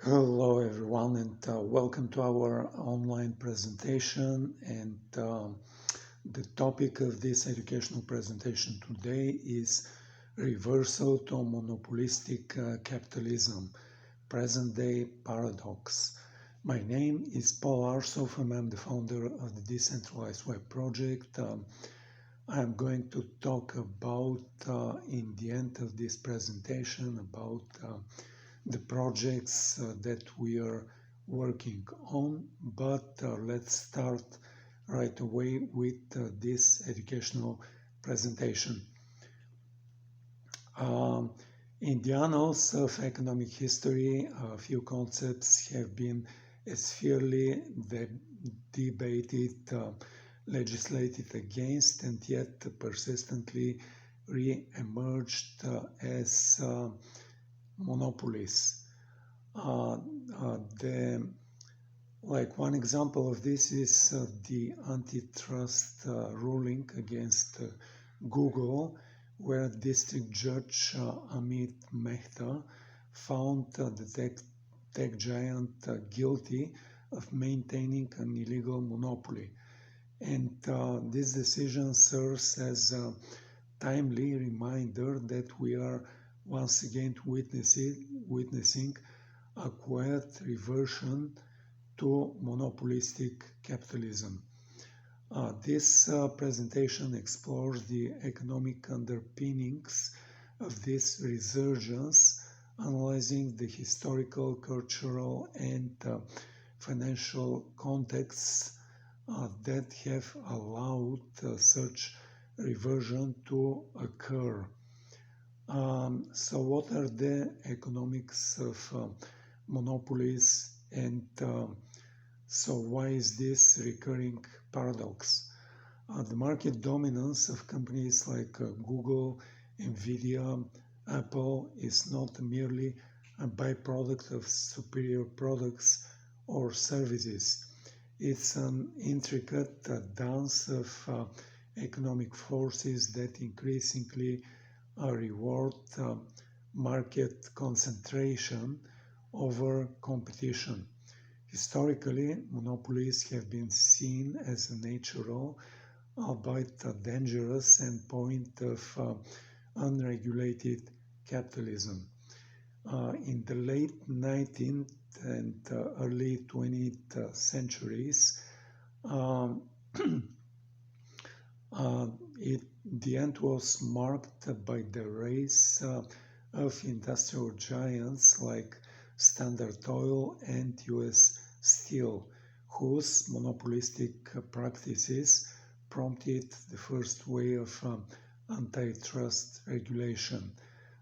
Hello everyone and welcome to our online presentation, and the topic of this educational presentation today is reversal to monopolistic capitalism, present day paradox. My name is Paul Arsov and I'm the founder of the Decentralized Web project. I'm going to talk about in the end of this presentation about the projects that we are working on, but let's start right away with this educational presentation. In the annals of economic history, a few concepts have been as fiercely debated, legislated against, and yet persistently re-emerged as monopolies. One example of this is the antitrust ruling against Google, where District Judge Amit Mehta found the tech giant guilty of maintaining an illegal monopoly. And this decision serves as a timely reminder that we are once again witnessing a quiet reversion to monopolistic capitalism. This presentation explores the economic underpinnings of this resurgence, analyzing the historical, cultural, and financial contexts that have allowed such reversion to occur. So what are the economics of monopolies, and so why is this recurring paradox? The market dominance of companies like Google, Nvidia, Apple is not merely a byproduct of superior products or services. It's an intricate dance of economic forces that increasingly reward market concentration over competition. Historically, monopolies have been seen as a natural, albeit dangerous, endpoint of unregulated capitalism. In the late 19th and early 20th centuries, the end was marked by the rise of industrial giants like Standard Oil and US Steel, whose monopolistic practices prompted the first wave of antitrust regulation,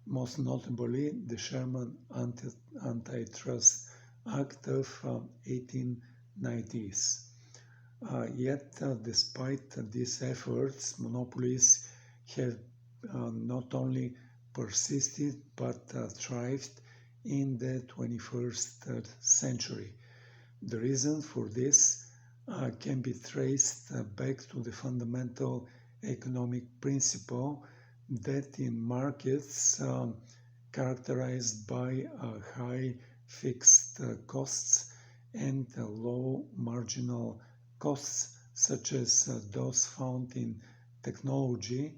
most notably the Sherman Antitrust Act of 1890s. Yet, despite these efforts, monopolies have not only persisted but thrived in the 21st century. The reason for this can be traced back to the fundamental economic principle that in markets characterized by high fixed costs and low marginal costs, such as those found in technology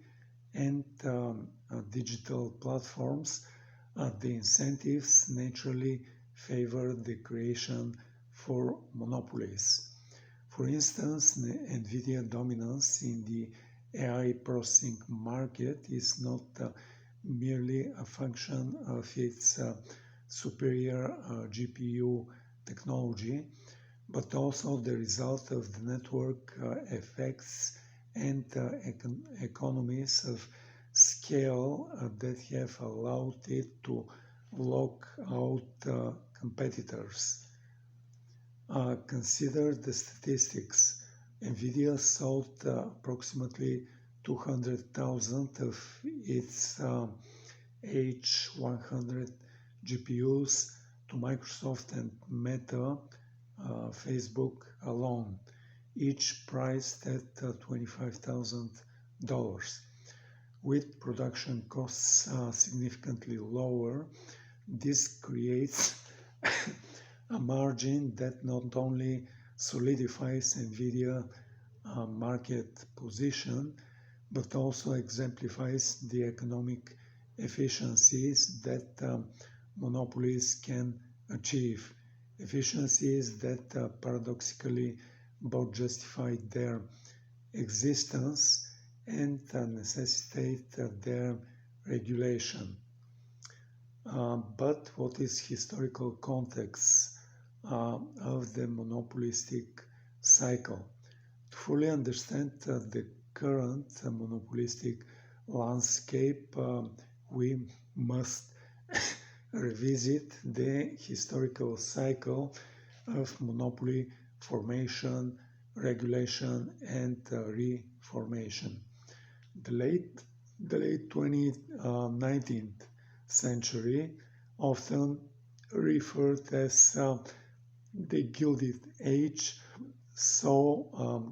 and digital platforms, the incentives naturally favor the creation for monopolies. For instance, Nvidia dominance in the AI processing market is not merely a function of its superior GPU technology, but also the result of the network effects and economies of scale that have allowed it to lock out competitors. Consider the statistics. Nvidia sold approximately 200,000 of its H100 GPUs to Microsoft and Meta, Facebook alone, each priced at $25,000. With production costs significantly lower, this creates margin that not only solidifies NVIDIA market position, but also exemplifies the economic efficiencies that monopolies can achieve. Efficiencies that paradoxically both justify their existence and necessitate their regulation. But what is historical context of the monopolistic cycle? To fully understand the current monopolistic landscape, we must revisit the historical cycle of monopoly formation, regulation, and reformation. The late 19th century, often referred as the Gilded Age, saw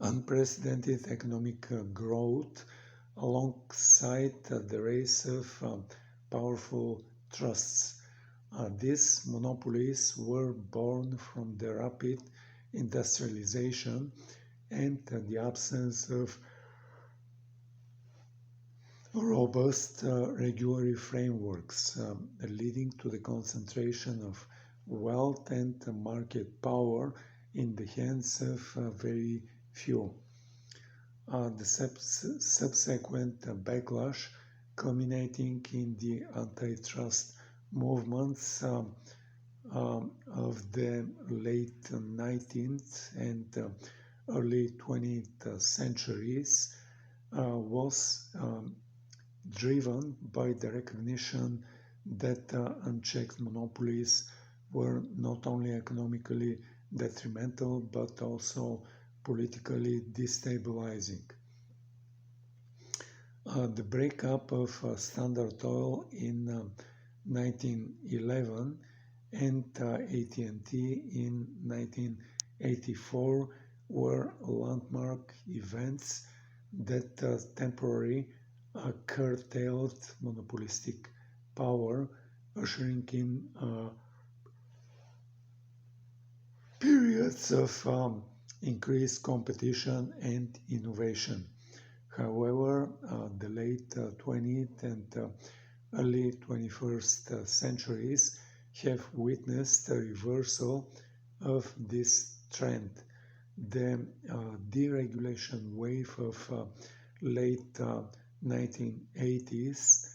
unprecedented economic growth alongside the rise of powerful trusts. These monopolies were born from the rapid industrialization and the absence of robust regulatory frameworks, leading to the concentration of wealth and market power in the hands of very few. The subsequent backlash, culminating in the antitrust movements of the late 19th and early 20th centuries, was driven by the recognition that unchecked monopolies were not only economically detrimental but also politically destabilizing. The breakup of Standard Oil in 1911 and AT&T in 1984 were landmark events that temporarily curtailed monopolistic power, ushering in periods of increased competition and innovation. However, the late 20th and early 21st centuries have witnessed a reversal of this trend. The deregulation wave of late 1980s,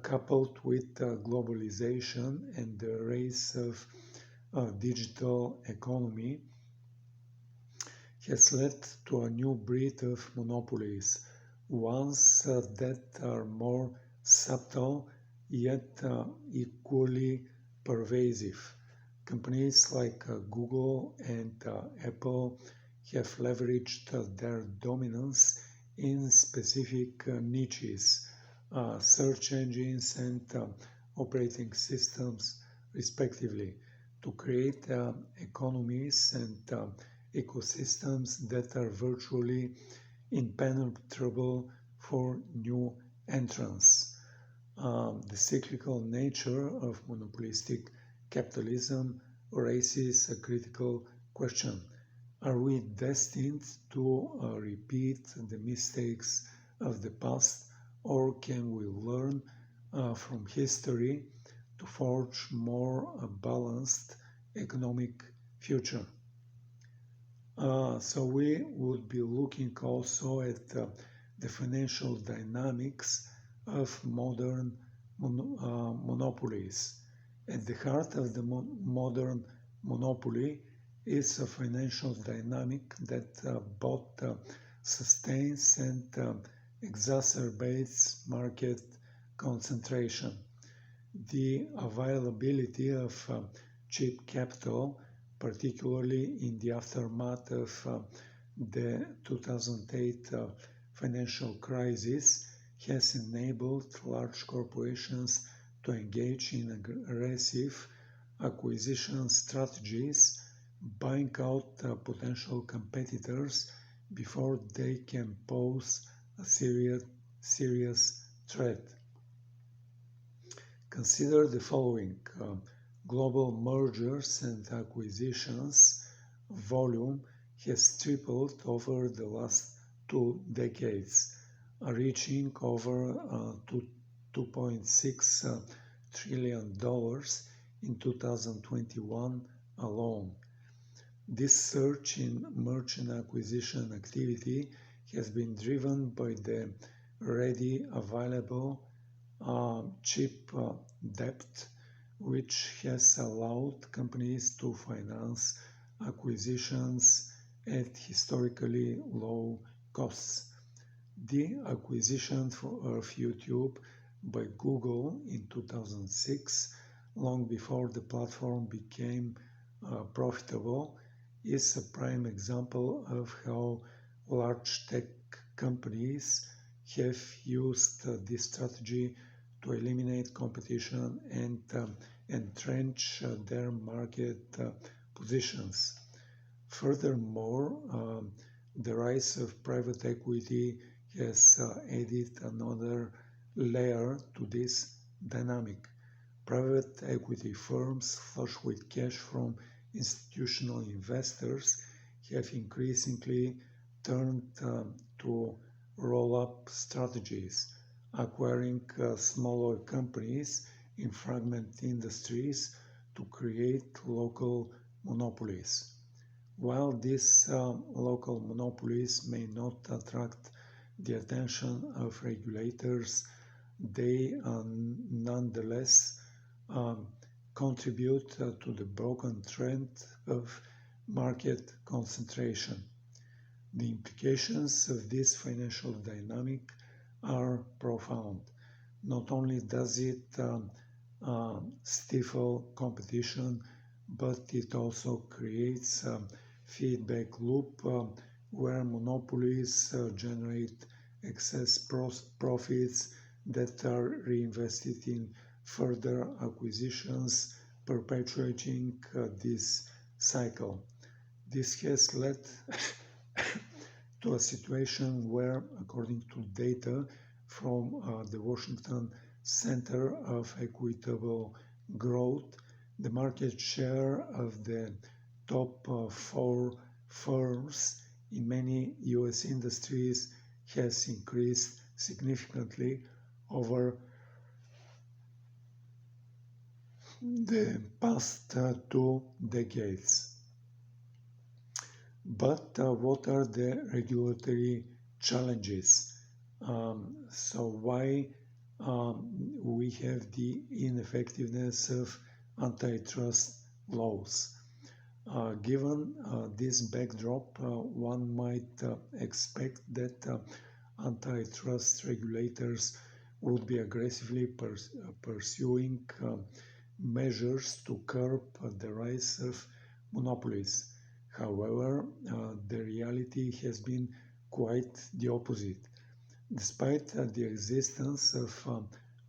coupled with globalization and the rise of digital economy, has led to a new breed of monopolies, ones that are more subtle yet equally pervasive. Companies like Google and Apple have leveraged their dominance in specific niches, search engines and operating systems respectively, to create economies and ecosystems that are virtually impenetrable for new entrants. The cyclical nature of monopolistic capitalism raises a critical question. Are we destined to repeat the mistakes of the past, or can we learn from history to forge more balanced economic future? So we would be looking also at the financial dynamics of modern monopolies. At the heart of the modern monopoly is a financial dynamic that both sustains and exacerbates market concentration. The availability of cheap capital, particularly in the aftermath of the 2008 financial crisis, has enabled large corporations to engage in aggressive acquisition strategies, buying out potential competitors before they can pose a serious threat. Consider the following. Global mergers and acquisitions volume has tripled over the last 2 decades, reaching over $2.6 trillion in 2021 alone. This surge in merchant acquisition activity has been driven by the ready available cheap debt, which has allowed companies to finance acquisitions at historically low costs. The acquisition of YouTube by Google in 2006, long before the platform became profitable, is a prime example of how large tech companies have used this strategy to eliminate competition and entrench their market positions. Furthermore, the rise of private equity has added another layer to this dynamic. Private equity firms flush with cash from institutional investors have increasingly turned to roll-up strategies, acquiring smaller companies in fragmented industries to create local monopolies. While these local monopolies may not attract the attention of regulators, they nonetheless contribute to the broken trend of market concentration. The implications of this financial dynamic are profound. Not only does it stifle competition, but it also creates a feedback loop where monopolies generate excess profits that are reinvested in further acquisitions, perpetuating this cycle. This has led to a situation where, according to data from the Washington Center of Equitable Growth, the market share of the top 4 firms in many US industries has increased significantly over the past 2 decades. But what are the regulatory challenges? So why we have the ineffectiveness of antitrust laws? Given this backdrop, one might expect that antitrust regulators would be aggressively pursuing measures to curb the rise of monopolies. However, the reality has been quite the opposite. Despite the existence of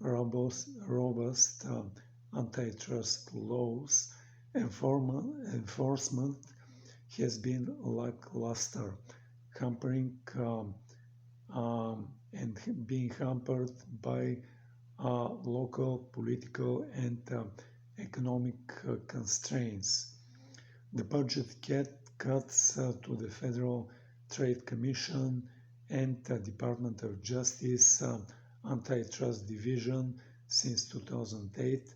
robust antitrust laws, enforcement has been lackluster, hampering and being hampered by local political and economic constraints. The budget cuts to the Federal Trade Commission and the Department of Justice Antitrust Division since 2008,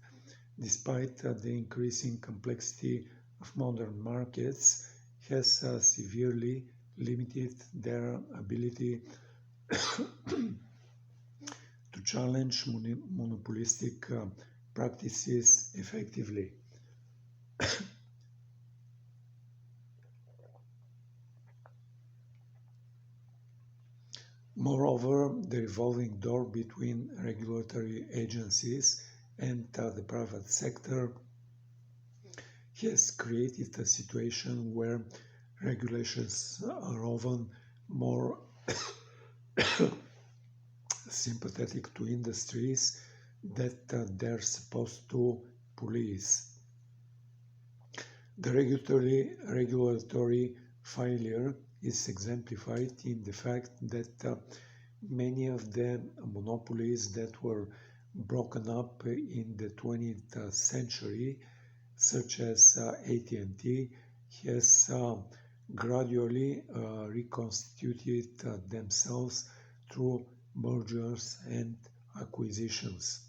despite the increasing complexity of modern markets, has severely limited their ability to challenge monopolistic practices effectively. Moreover, the revolving door between regulatory agencies and the private sector has created a situation where regulations are often more sympathetic to industries that they're supposed to police. The regulatory failure is exemplified in the fact that many of the monopolies that were broken up in the 20th century such as AT&T, has gradually reconstituted themselves through mergers and acquisitions.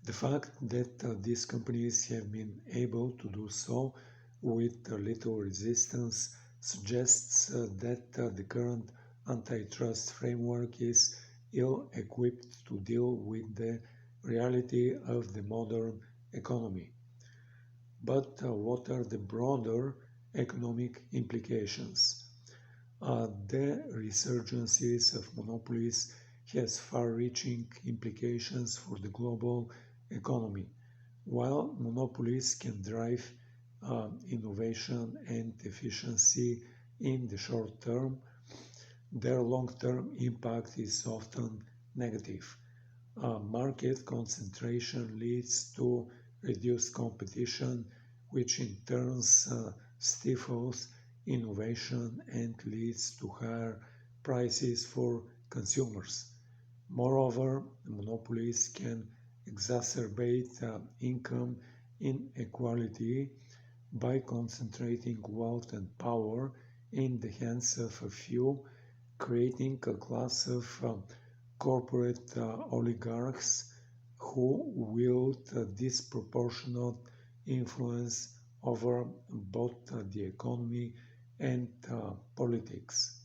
The fact that these companies have been able to do so with little resistance suggests that the current antitrust framework is ill-equipped to deal with the reality of the modern economy. But what are the broader economic implications? The resurgences of monopolies has far-reaching implications for the global economy. While monopolies can drive innovation and efficiency in the short term, their long-term impact is often negative. Market concentration leads to reduced competition, which in turn stifles innovation and leads to higher prices for consumers. Moreover, monopolies can exacerbate income inequality by concentrating wealth and power in the hands of a few, creating a class of corporate oligarchs who wield disproportionate influence over both the economy and politics.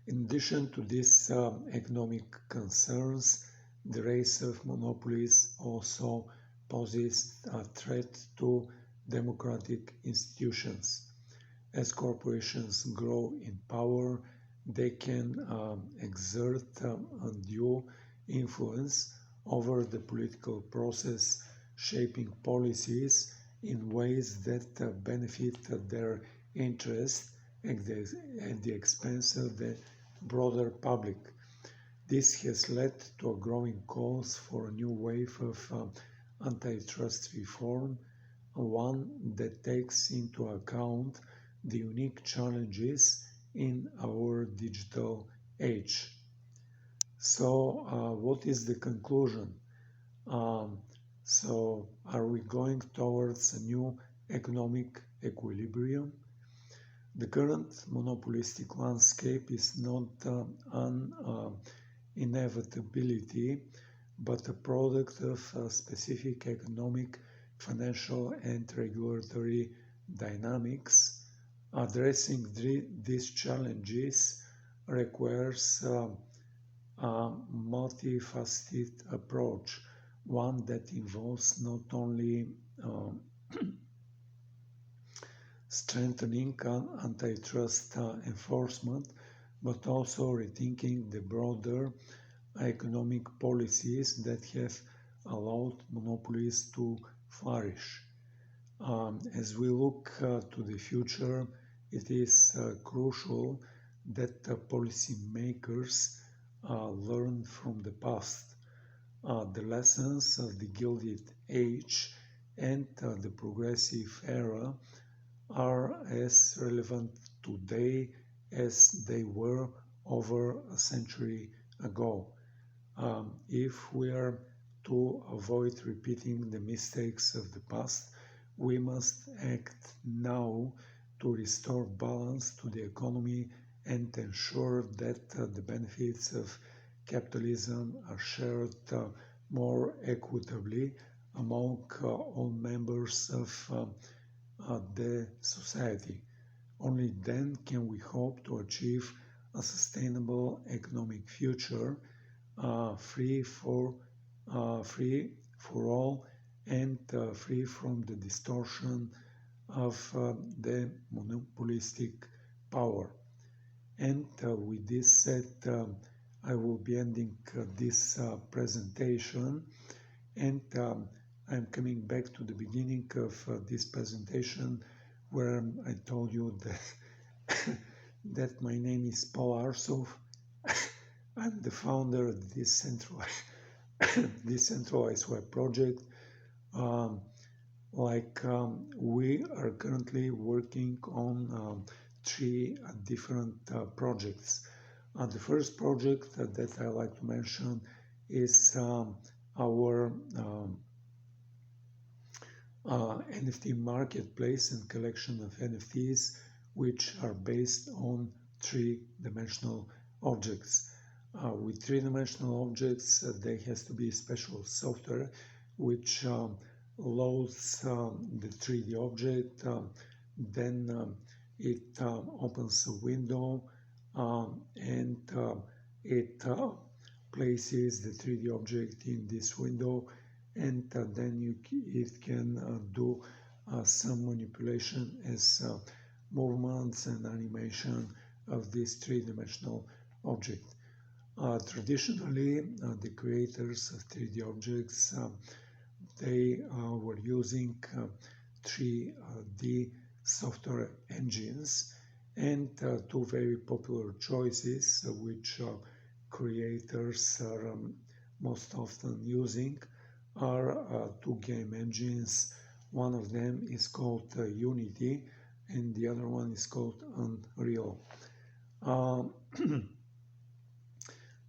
In addition to these economic concerns, the rise of monopolies also poses a threat to democratic institutions. As corporations grow in power, they can exert undue influence over the political process, shaping policies in ways that benefit their interests at the expense of the broader public. This has led to a growing calls for a new wave of antitrust reform, one that takes into account the unique challenges in our digital age. So, what is the conclusion? So, are we going towards a new economic equilibrium? The current monopolistic landscape is not an inevitability, but a product of specific economic, financial, and regulatory dynamics. Addressing these challenges requires a multifaceted approach, one that involves not only strengthening antitrust enforcement, but also rethinking the broader economic policies that have allowed monopolies to flourish. As we look to the future, it is crucial that policymakers learn from the past. The lessons of the Gilded Age and the Progressive Era are as relevant today as they were over a century ago. If we are to avoid repeating the mistakes of the past, we must act now to restore balance to the economy and ensure that the benefits of capitalism are shared more equitably among all members of the society. Only then can we hope to achieve a sustainable economic future free for all and free from the distortion of the monopolistic power. And with this said, I will be ending this presentation, and I'm coming back to the beginning of this presentation where I told you that that my name is Paul Arsov. I'm the founder of the Decentralized Web Project. We are currently working on three different projects. The first project that I like to mention is our NFT marketplace and collection of NFTs which are based on three-dimensional objects. With three-dimensional objects, there has to be special software which loads the 3D object, then it opens a window and it places the 3D object in this window, and then it can do some manipulation as movements and animation of this three-dimensional object. Traditionally, the creators of 3D objects they were using 3D software engines, and two very popular choices which creators are most often using are two game engines. One of them is called Unity and the other one is called Unreal.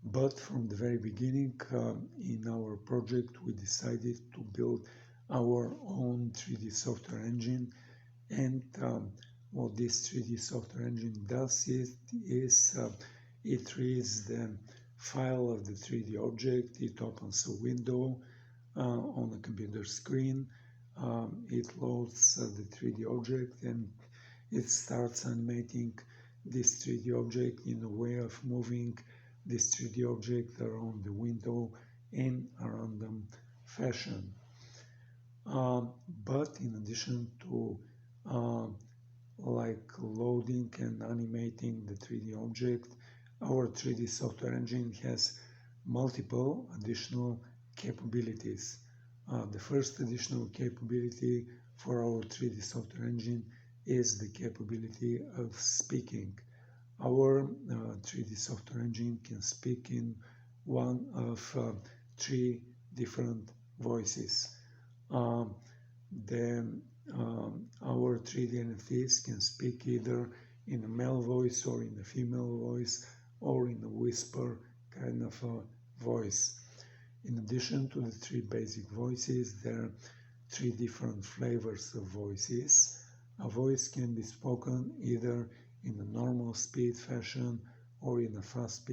But from the very beginning in our project we decided to build our own 3D software engine, and what this 3D software engine does is it reads the file of the 3D object, it opens a window on a computer screen, it loads the 3D object, and it starts animating this 3D object in a way of moving this 3D object around the window in a random fashion. But in addition to like loading and animating the 3D object, our 3D software engine has multiple additional capabilities. The first additional capability for our 3D software engine is the capability of speaking. Our 3D software engine can speak in one of three different voices. Our 3D NFTs can speak either in a male voice or in a female voice or in a whisper kind of a voice. In addition to the three basic voices, there are three different flavors of voices. A voice can be spoken either in a normal speed fashion or in a fast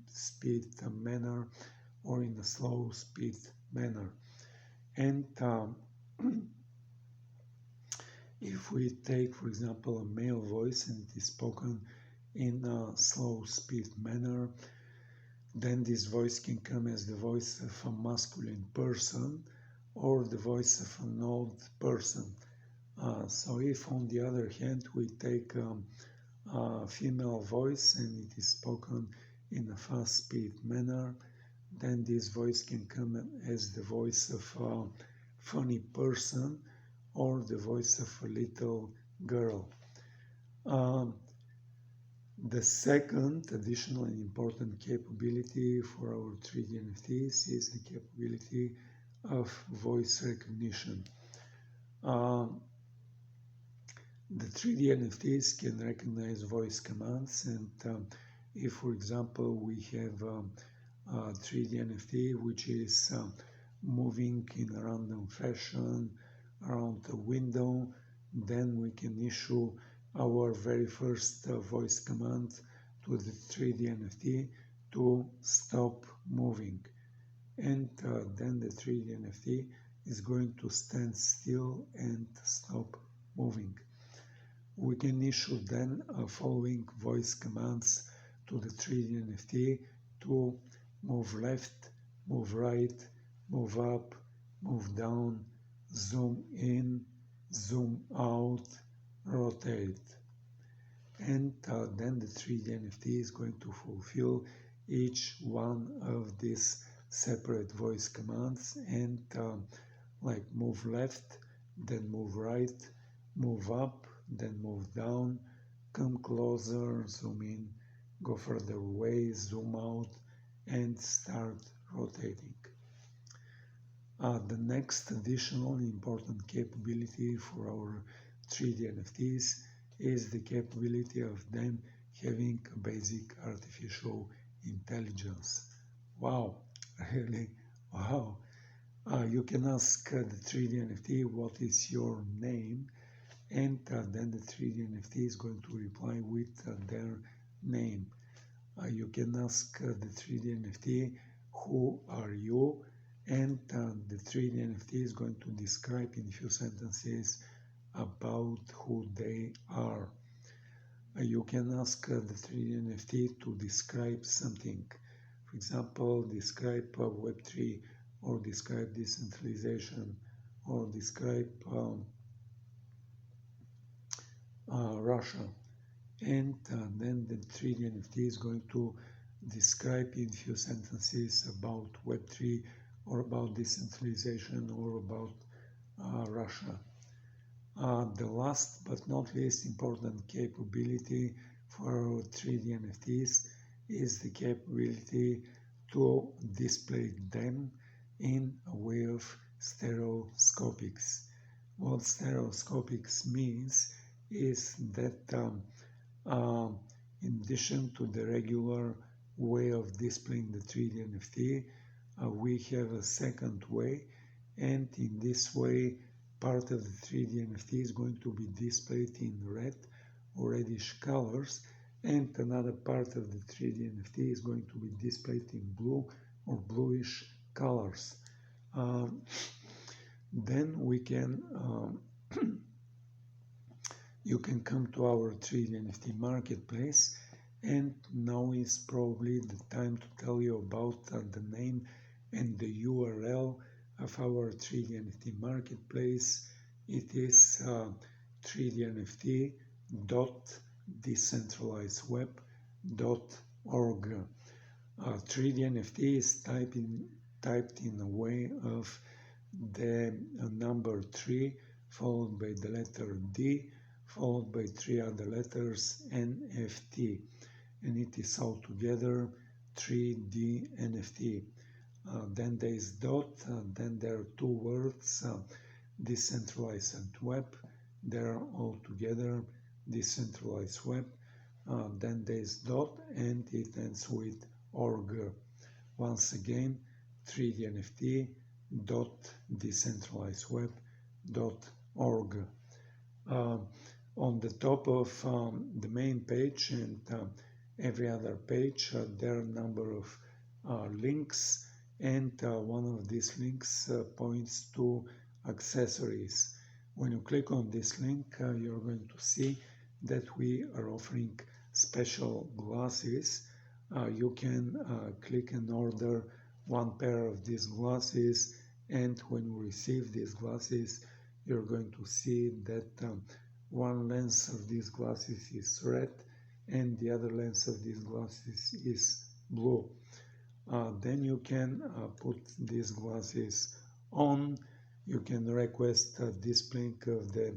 speed manner or in a slow speed manner. And if we take, for example, a male voice and it is spoken in a slow speed manner, then this voice can come as the voice of a masculine person or the voice of an old person. So if on the other hand we take a female voice and it is spoken in a fast speed manner, then this voice can come as the voice of a funny person or the voice of a little girl. The second additional and important capability for our 3D NFTs is the capability of voice recognition. The 3D NFTs can recognize voice commands, and if, for example, we have a 3D NFT which is moving in a random fashion around the window, then we can issue our very first voice command to the 3D NFT to stop moving. And then the 3D NFT is going to stand still and stop moving. We can issue then following voice commands to the 3D NFT to move left, move right, move up, move down, zoom in, zoom out, rotate. And then the 3D NFT is going to fulfill each one of these separate voice commands and like move left, then move right, move up, then move down, come closer, zoom in, go further away, zoom out, and start rotating. The next additional important capability for our 3D NFTs is the capability of them having a basic artificial intelligence. Wow, really, wow. You can ask the 3D NFT what is your name, and then the 3D NFT is going to reply with their name. You can ask the 3D NFT who are you, and the 3D NFT is going to describe in a few sentences about who they are. You can ask the 3D NFT to describe something. For example, describe Web3, or describe decentralization, or describe Russia. And then the 3D NFT is going to describe in few sentences about Web3, or about decentralization, or about Russia. The last but not least important capability for 3D NFTs is the capability to display them in a way of stereoscopics. What stereoscopics means is that in addition to the regular way of displaying the 3D NFT, we have a second way, and in this way part of the 3D NFT is going to be displayed in red or reddish colors, and another part of the 3D NFT is going to be displayed in blue or bluish colors. Then we can you can come to our 3D NFT marketplace, and now is probably the time to tell you about the name and the URL of our 3D NFT marketplace. It is 3dnft.decentralizedweb.org. 3D NFT is typed in a way of the number 3 followed by the letter D followed by 3 other letters NFT, and it is altogether 3D NFT. Then there is dot, then there are two words, decentralized and web. They're all together, decentralized web. Then there is dot, and it ends with org. Once again, 3dnft dot decentralizedweb.org. On the top of the main page and every other page, there are a number of links, and one of these links points to accessories. When you click on this link, you're going to see that we are offering special glasses. You can click and order one pair of these glasses, and when you receive these glasses, you're going to see that one lens of these glasses is red and the other lens of these glasses is blue. Then you can put these glasses on. You can request a displaying of the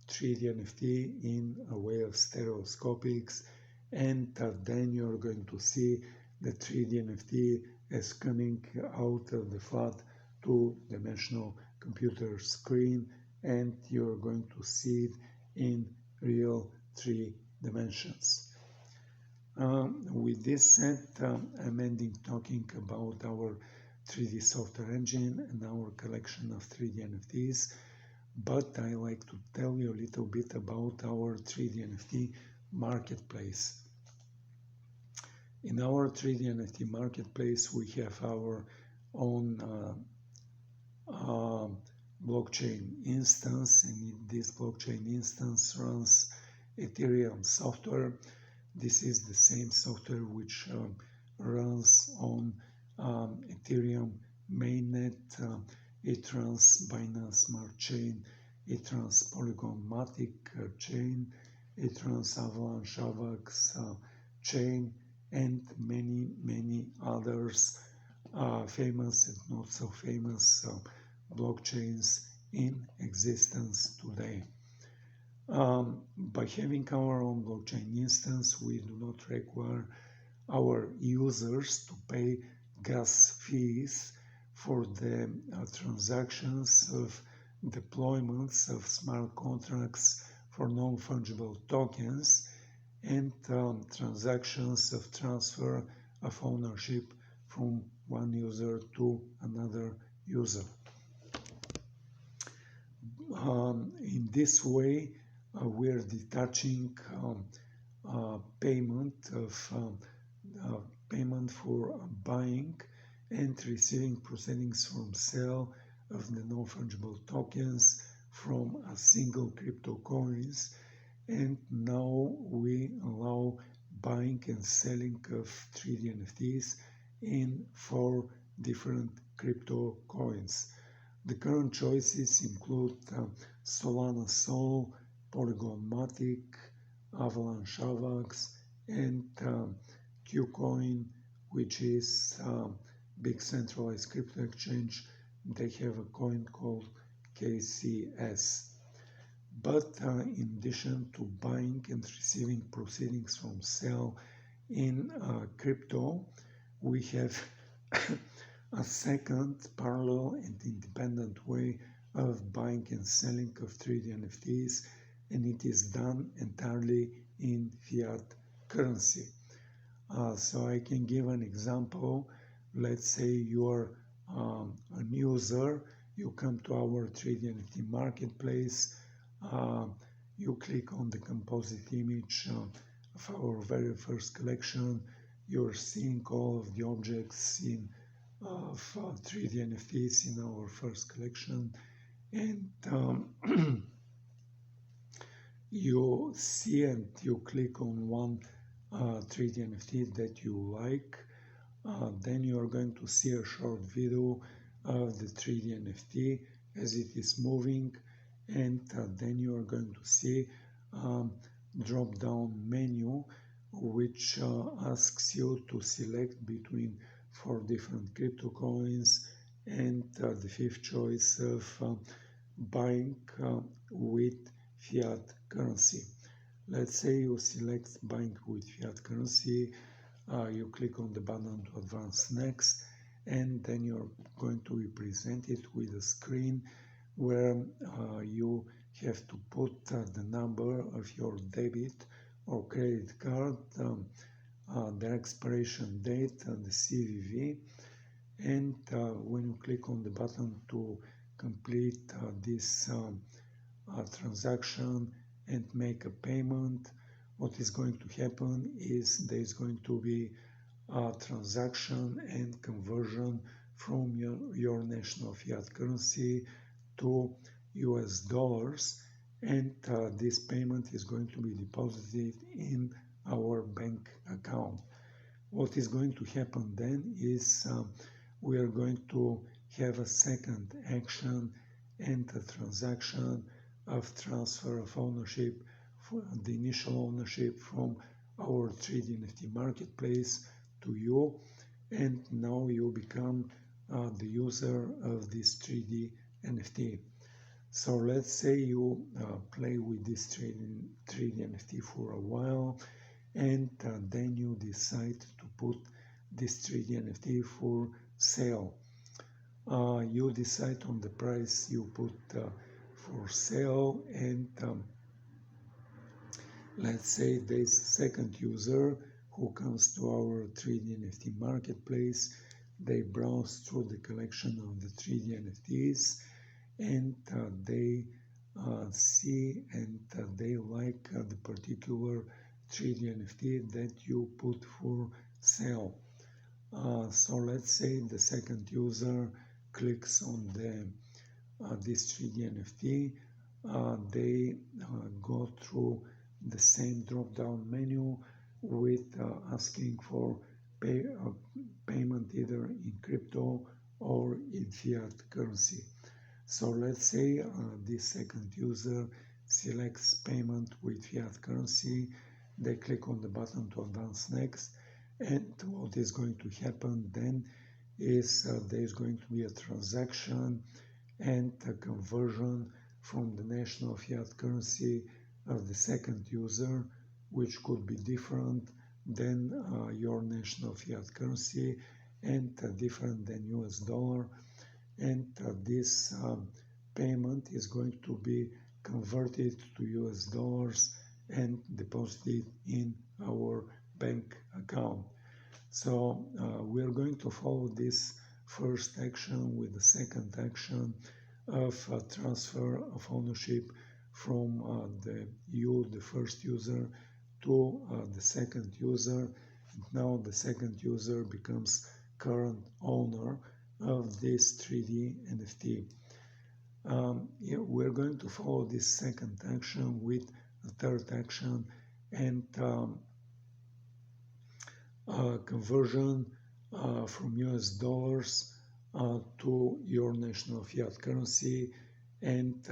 3D NFT in a way of stereoscopics, and then you're going to see the 3D NFT as coming out of the flat two-dimensional computer screen, and you're going to see it in real 3 dimensions. With this said, I'm ending talking about our 3D software engine and our collection of 3D NFTs, but I like to tell you a little bit about our 3D NFT marketplace. In our 3D NFT marketplace, we have our own blockchain instance, and this blockchain instance runs Ethereum software. This is the same software which runs on Ethereum mainnet. It runs Binance Smart Chain, it runs Polygon Matic chain, it runs Avalanche Avax chain, and many others, famous and not so famous blockchains in existence today. By having our own blockchain instance, we do not require our users to pay gas fees for the transactions of deployments of smart contracts for non-fungible tokens, and transactions of transfer of ownership from one user to another user. In this way, we're detaching payment for buying and receiving proceedings from sale of the non-fungible tokens from a single crypto coins, and now we allow buying and selling of 3D NFTs in 4 different crypto coins. The current choices include Solana Sol, Polygon Matic, Avalanche Avax, and Qcoin, which is a big centralized crypto exchange. They have a coin called KCS. But in addition to buying and receiving proceedings from sale in crypto, we have a second parallel and independent way of buying and selling of 3D NFTs, and it is done entirely in fiat currency. So I can give an example. Let's say you're a user, you come to our 3D NFT marketplace, you click on the composite image of our very first collection, you're seeing all of the objects of 3D NFTs in our first collection, and you see and you click on one 3D NFT that you like. Then you are going to see a short video of the 3D NFT as it is moving, and then you are going to see drop down menu which asks you to select between 4 different crypto coins, and the fifth choice of buying with fiat currency. Let's say you select buying with fiat currency, you click on the button to advance next, and then you're going to be presented with a screen where you have to put the number of your debit or credit card, the expiration date, and the CVV, and when you click on the button to complete this transaction and make a payment, what is going to happen is there is going to be a transaction and conversion from your national fiat currency to US dollars, and this payment is going to be deposited in our bank account. What is going to happen then is we are going to have a second action and a transaction of transfer of ownership, for the initial ownership from our 3D NFT marketplace to you, and now you become the user of this 3D NFT. So let's say you play with this 3D NFT for a while, and then you decide to put this 3D NFT for sale. You decide on the price you put for sale, and let's say there's a second user who comes to our 3D NFT marketplace. They browse through the collection of the 3D NFTs, and they see and they like the particular 3D NFT that you put for sale. So let's say the second user clicks on this 3D NFT. They go through the same drop-down menu with asking for payment either in crypto or in fiat currency. So let's say this second user selects payment with fiat currency. They click on the button to advance next, and what is going to happen then is there is going to be a transaction and a conversion from the national fiat currency of the second user, which could be different than your national fiat currency and different than US dollar, and this payment is going to be converted to US dollars and deposited in our bank account. So we are going to follow this first action with the second action of transfer of ownership from the first user, to the second user. Now the second user becomes current owner of this 3D NFT. Yeah, we're going to follow this second action with the third action, and conversion from US dollars to your national fiat currency, and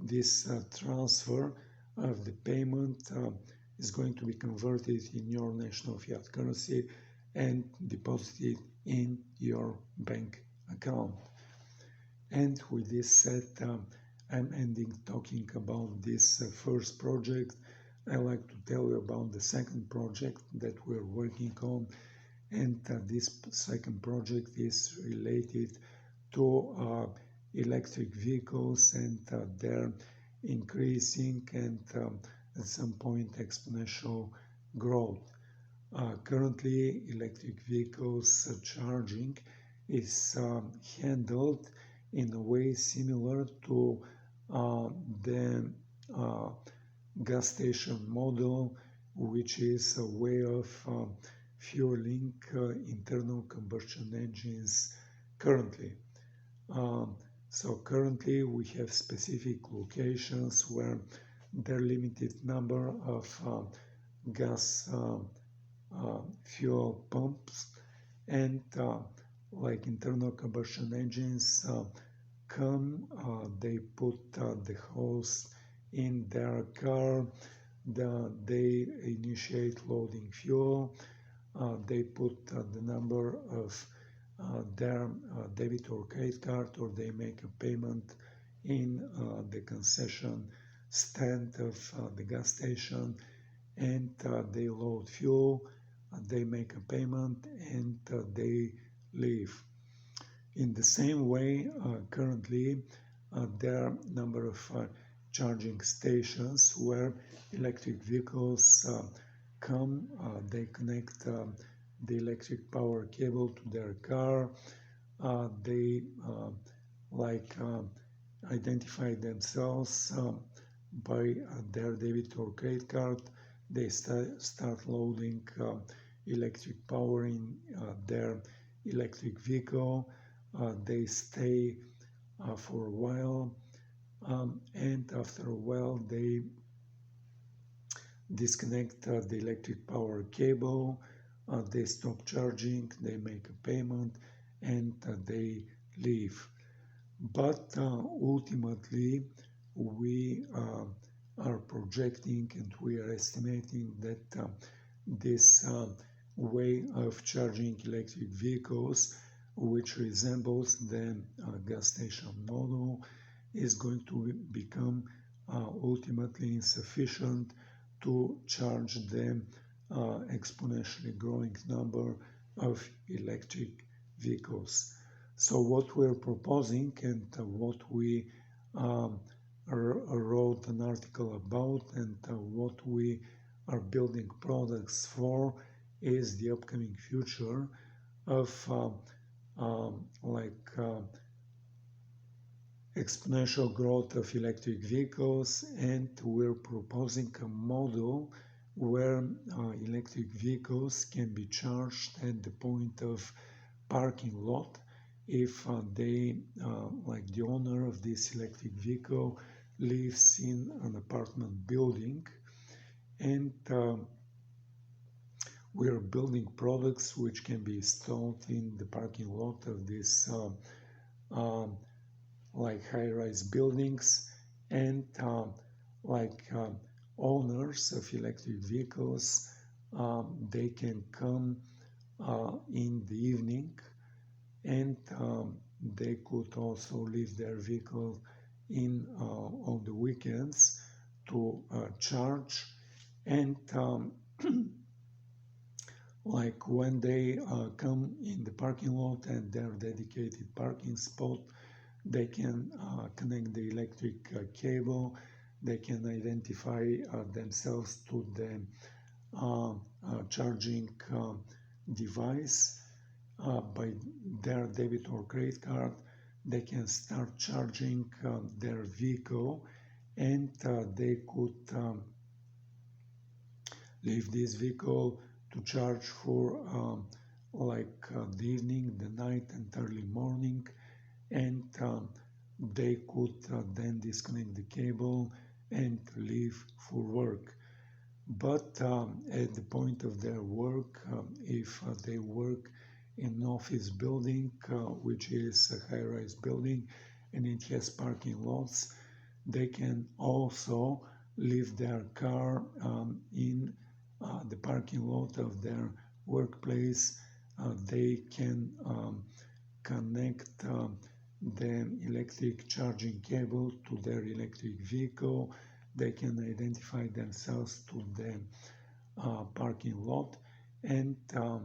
this transfer of the payment is going to be converted in your national fiat currency and deposited in your bank account. And with this said, I'm ending talking about this first project. I like to tell you about the second project that we're working on, and this second project is related to electric vehicles and their increasing and at some point exponential growth. Currently, electric vehicles charging is handled in a way similar to the gas station model, which is a way of fueling internal combustion engines currently. So currently we have specific locations where there are limited number of gas fuel pumps, and like internal combustion engines come, they put the hose in their car, they initiate loading fuel, they put the number of their debit or credit card, or they make a payment in the concession stand of the gas station, and they load fuel, they make a payment, and they leave. In the same way, currently there are a number of charging stations where electric vehicles come, they connect the electric power cable to their car, they identify themselves by their debit or credit card, they start loading electric power in their electric vehicle, they stay for a while, and after a while they disconnect the electric power cable, they stop charging, they make a payment, and they leave. But ultimately we are projecting and we are estimating that this way of charging electric vehicles, which resembles the gas station model, is going to become ultimately insufficient to charge the exponentially growing number of electric vehicles. So what we're proposing, and what we wrote an article about, and what we are building products for, is the upcoming future of exponential growth of electric vehicles, and we're proposing a model where electric vehicles can be charged at the point of parking lot if the owner of this electric vehicle lives in an apartment building. And we are building products which can be installed in the parking lot of this high-rise buildings, and owners of electric vehicles, they can come in the evening, and they could also leave their vehicle in on the weekends to charge, and when they come in the parking lot and their dedicated parking spot, they can connect the electric cable, they can identify themselves to the charging device by their debit or credit card, they can start charging their vehicle, and they could leave this vehicle to charge for the evening, the night, and early morning, and they could then disconnect the cable and leave for work. But at the point of their work, if they work in an office building, which is a high-rise building, and it has parking lots, they can also leave their car in the parking lot of their workplace. They can connect the electric charging cable to their electric vehicle. They can identify themselves to the parking lot and to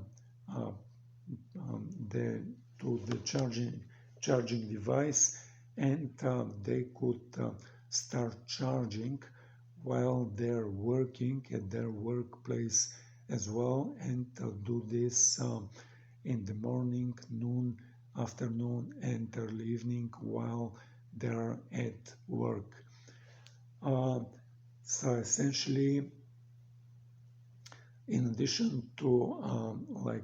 the charging device, and they could start charging while they're working at their workplace as well, and do this in the morning, noon, afternoon, and early evening while they're at work. So essentially, in addition to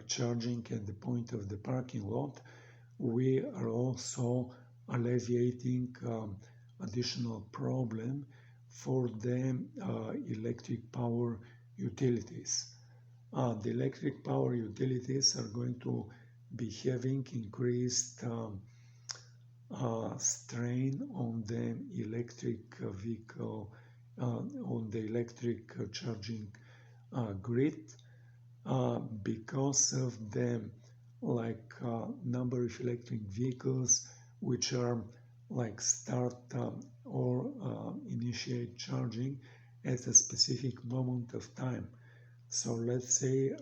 charging at the point of the parking lot, we are also alleviating additional problem for the electric power utilities. The electric power utilities are going to be having increased strain on the electric vehicle, on the electric charging grid, because of the number of electric vehicles which are start or initiate charging at a specific moment of time. So let's say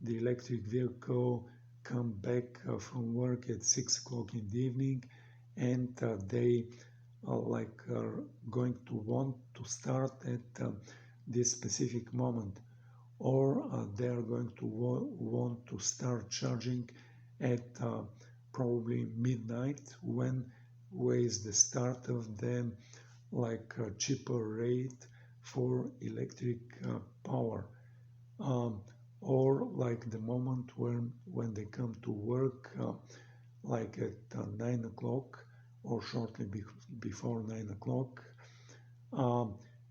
the electric vehicle come back from work at 6 o'clock in the evening, and they are going to want to start at this specific moment, or they are going to want to start charging at probably midnight, when is the start of the cheaper rate for electric power, or the moment when they come to work, at 9 o'clock or shortly before 9 o'clock.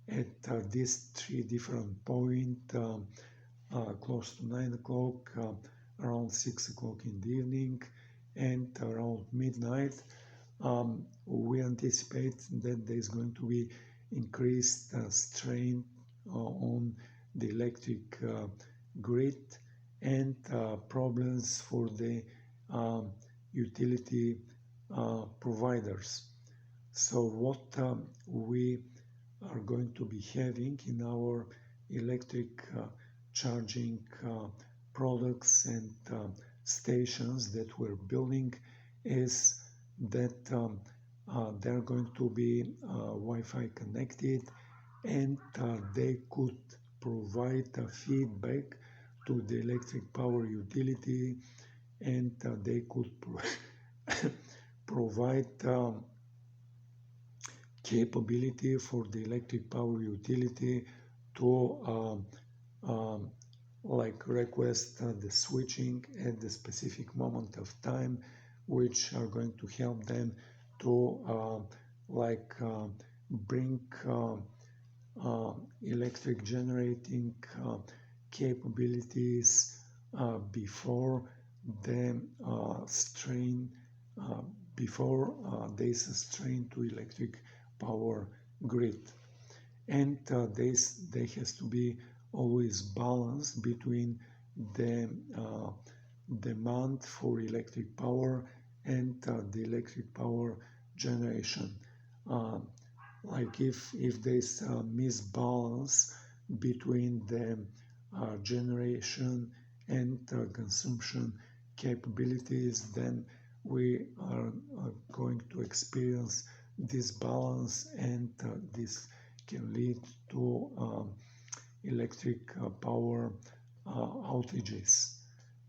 At these three different points, close to 9 o'clock, around 6 o'clock in the evening, and around midnight, we anticipate that there is going to be increased strain on the electric grid, and problems for the utility providers. So what we are going to be having in our electric charging products and stations that we're building is that they're going to be Wi-Fi connected, and they could provide feedback to the electric power utility, and they could provide capability for the electric power utility to request the switching at the specific moment of time, which are going to help them to bring electric generating capabilities before the strain, before there's a strain to electric power grid. And there has to be always balance between the demand for electric power and the electric power generation. If there's a misbalance between the generation and consumption capabilities, then we are going to experience this balance, and this can lead to electric power outages,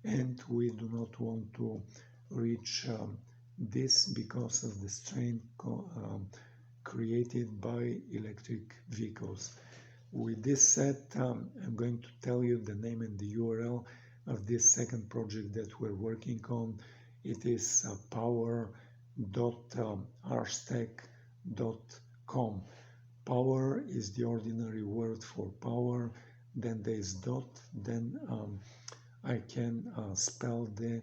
and we do not want to reach This because of the strain created by electric vehicles. With this said, I'm going to tell you the name and the URL of this second project that we're working on. It is power.rstack.com. Power is the ordinary word for power, then there is dot, then I can spell the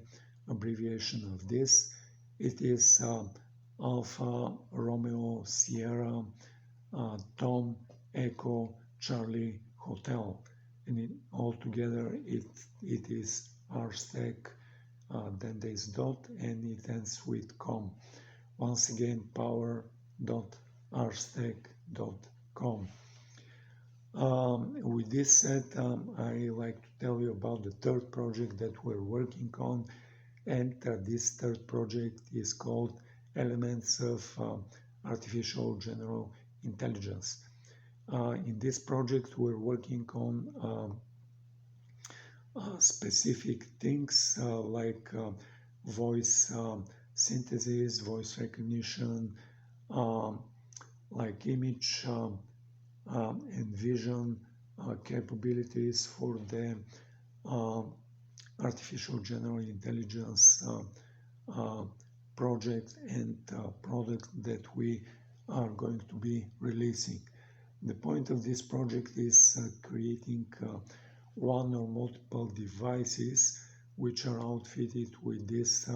abbreviation of this. It is Alpha Romeo Sierra Tom Echo Charlie Hotel, and altogether it is rstack, then there is dot, and it ends with com. Once again, power.rstack.com. With this said, I like to tell you about the third project that we're working on, and this third project is called Elements of Artificial General Intelligence. In this project, we're working on specific things like voice synthesis, voice recognition, like image and vision capabilities for the artificial general intelligence project and product that we are going to be releasing. The point of this project is creating one or multiple devices which are outfitted with this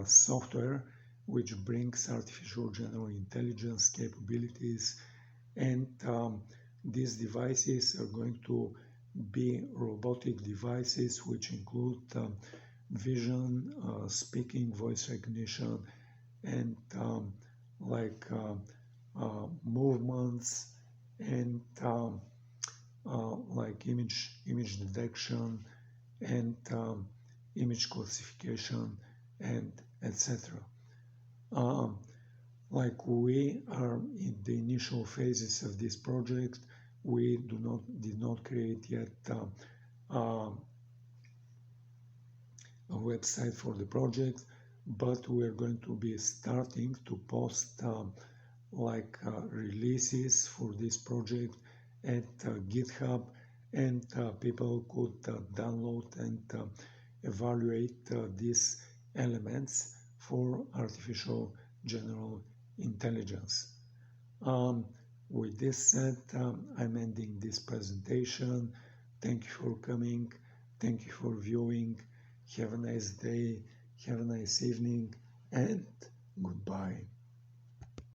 software which brings artificial general intelligence capabilities, and these devices are going to be robotic devices which include vision, speaking, voice recognition, and movements, and like image detection, and image classification, and etc. Like we are in the initial phases of this project, we did not create yet a website for the project, but we are going to be starting to post releases for this project at GitHub, and people could download and evaluate these elements for artificial general intelligence. With this said, I'm ending this presentation. Thank you for coming. Thank you for viewing. Have a nice day. Have a nice evening, and goodbye.